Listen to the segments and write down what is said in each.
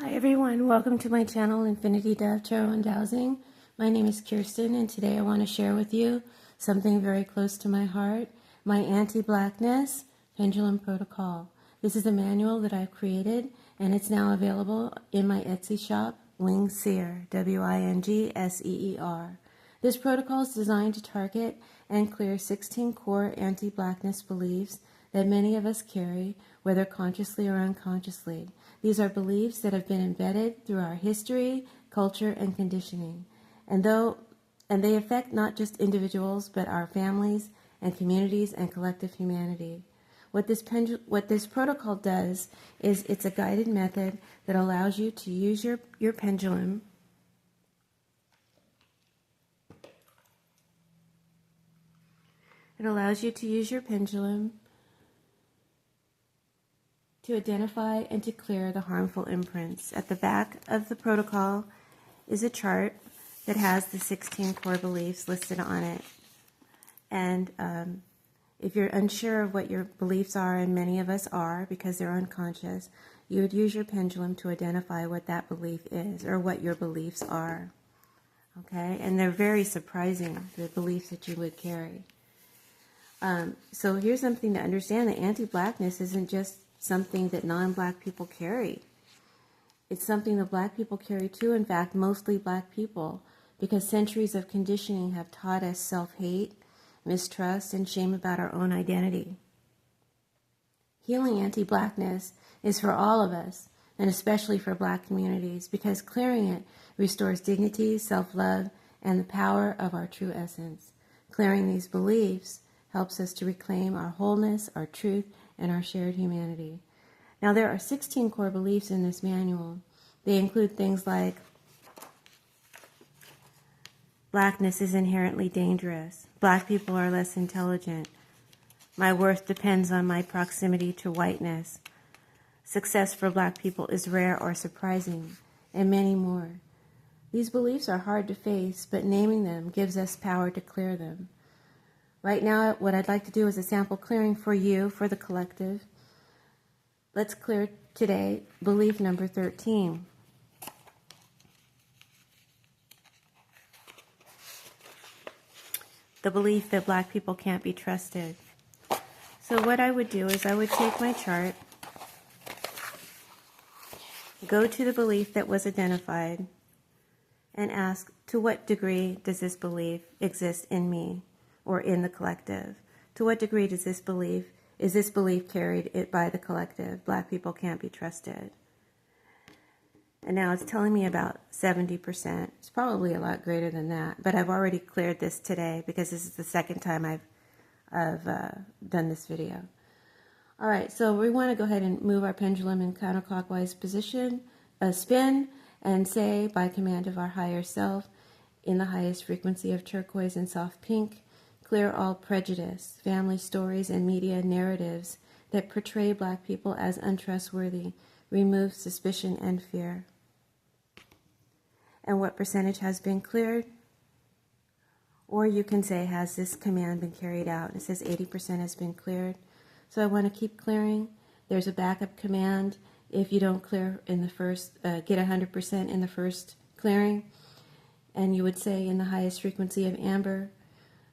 Hi everyone, welcome to my channel Infinity Dove Tarot and Dowsing. My name is Kirsten and today I want to share with you something very close to my heart, my anti-blackness pendulum protocol. This is a manual that I've created and it's now available in my Etsy shop, Winged Seer, W-I-N-G-S-E-E-R. This protocol is designed to target and clear 16 core anti-blackness beliefs that many of us carry, whether consciously or unconsciously. These are beliefs that have been embedded through our history, culture, and conditioning. And they affect not just individuals, but our families and communities and collective humanity. What this protocol does is it's a guided method that allows you to use your pendulum to identify and to clear the harmful imprints. At the back of the protocol is a chart that has the 16 core beliefs listed on it. And if you're unsure of what your beliefs are, and many of us are because they're unconscious, you would use your pendulum to identify what that belief is or what your beliefs are. Okay? And they're very surprising, the beliefs that you would carry. So here's something to understand. The anti-blackness isn't just something that non-black people carry. It's something that black people carry too, in fact, mostly black people, because centuries of conditioning have taught us self-hate, mistrust, and shame about our own identity. Healing anti-blackness is for all of us, and especially for black communities, because clearing it restores dignity, self-love, and the power of our true essence. Clearing these beliefs helps us to reclaim our wholeness, our truth, and our shared humanity. Now, there are 16 core beliefs in this manual. They include things like blackness is inherently dangerous, black people are less intelligent, my worth depends on my proximity to whiteness, success for black people is rare or surprising, and many more. These beliefs are hard to face, but naming them gives us power to clear them. Right now, what I'd like to do is a sample clearing for you, for the collective. Let's clear today belief number 13. The belief that black people can't be trusted. So what I would do is I would take my chart, go to the belief that was identified, and ask, to what degree does this belief exist in me or in the collective? To what degree does this belief, is this belief carried by the collective? Black people can't be trusted. And now it's telling me about 70%. It's probably a lot greater than that, but I've already cleared this today because this is the second time I've done this video. All right, so we want to go ahead and move our pendulum in counterclockwise position, spin, and say, by command of our higher self, in the highest frequency of turquoise and soft pink, clear all prejudice, family stories, and media narratives that portray black people as untrustworthy. Remove suspicion and fear. And what percentage has been cleared? Or you can say, has this command been carried out? It says 80% has been cleared. So I want to keep clearing. There's a backup command if you don't clear in the first, get 100% in the first clearing. And you would say, in the highest frequency of amber,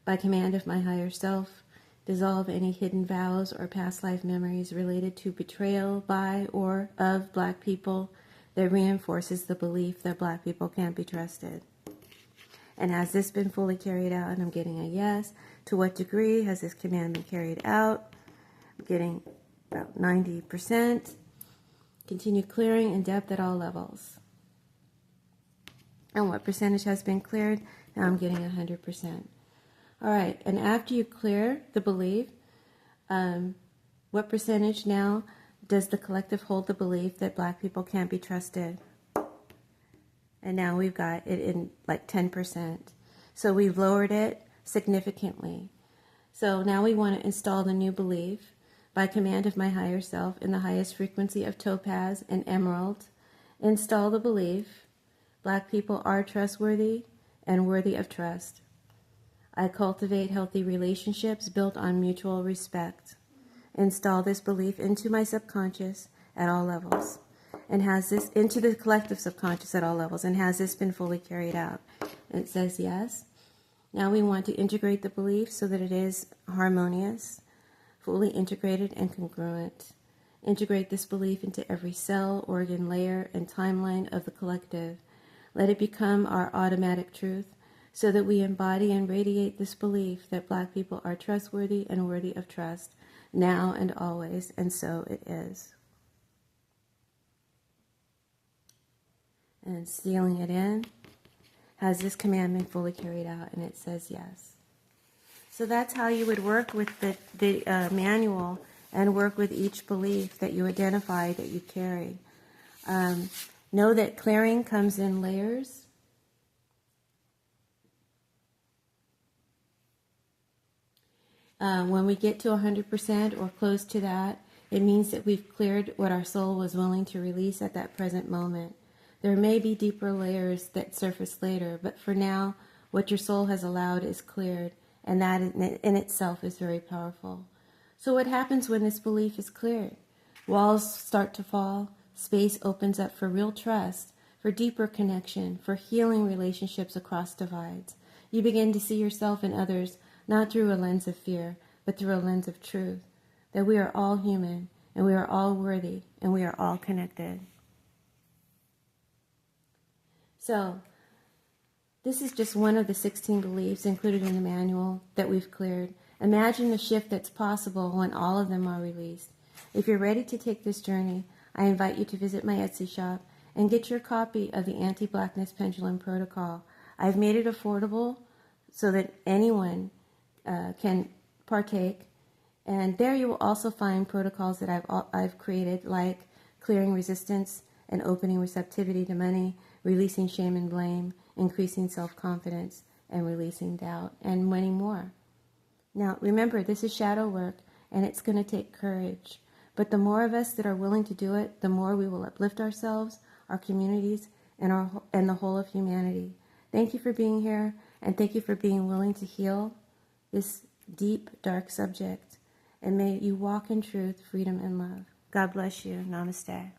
by command of my higher self, dissolve any hidden vows or past life memories related to betrayal by or of black people that reinforces the belief that black people can't be trusted. And has this been fully carried out? And I'm getting a yes. To what degree has this command been carried out? I'm getting about 90%. Continue clearing in depth at all levels. And what percentage has been cleared? Now I'm getting 100%. All right, and after you clear the belief, what percentage now does the collective hold the belief that black people can't be trusted? And now we've got it in like 10%. So we've lowered it significantly. So now we want to install the new belief by command of my higher self in the highest frequency of topaz and emerald. Install the belief, black people are trustworthy and worthy of trust. I cultivate healthy relationships built on mutual respect. Install this belief into my subconscious at all levels. and has this into the collective subconscious at all levels, and has this been fully carried out? And it says yes. Now we want to integrate the belief so that it is harmonious, fully integrated and congruent. Integrate this belief into every cell, organ, layer, and timeline of the collective. Let it become our automatic truth so that we embody and radiate this belief that Black people are trustworthy and worthy of trust, now and always, and so it is. And sealing it in, has this commandment fully carried out? And it says yes. So that's how you would work with the manual and work with each belief that you identify that you carry. Know that clearing comes in layers. When we get to 100% or close to that, it means that we've cleared what our soul was willing to release at that present moment. There may be deeper layers that surface later, but for now, what your soul has allowed is cleared, and that in itself is very powerful. So what happens when this belief is cleared? Walls start to fall, space opens up for real trust, for deeper connection, for healing relationships across divides. You begin to see yourself and others not through a lens of fear, but through a lens of truth, that we are all human, and we are all worthy, and we are all connected. So, this is just one of the 16 beliefs included in the manual that we've cleared. Imagine the shift that's possible when all of them are released. If you're ready to take this journey, I invite you to visit my Etsy shop and get your copy of the Anti-Blackness Pendulum Protocol. I've made it affordable so that anyone can partake. And there you will also find protocols that I've created, like clearing resistance and opening receptivity to money, releasing shame and blame, increasing self-confidence, and releasing doubt, and many more. Now, remember, this is shadow work, and it's going to take courage. But the more of us that are willing to do it, the more we will uplift ourselves, our communities, and the whole of humanity. Thank you for being here, and thank you for being willing to heal this deep, dark subject. And may you walk in truth, freedom, and love. God bless you. Namaste.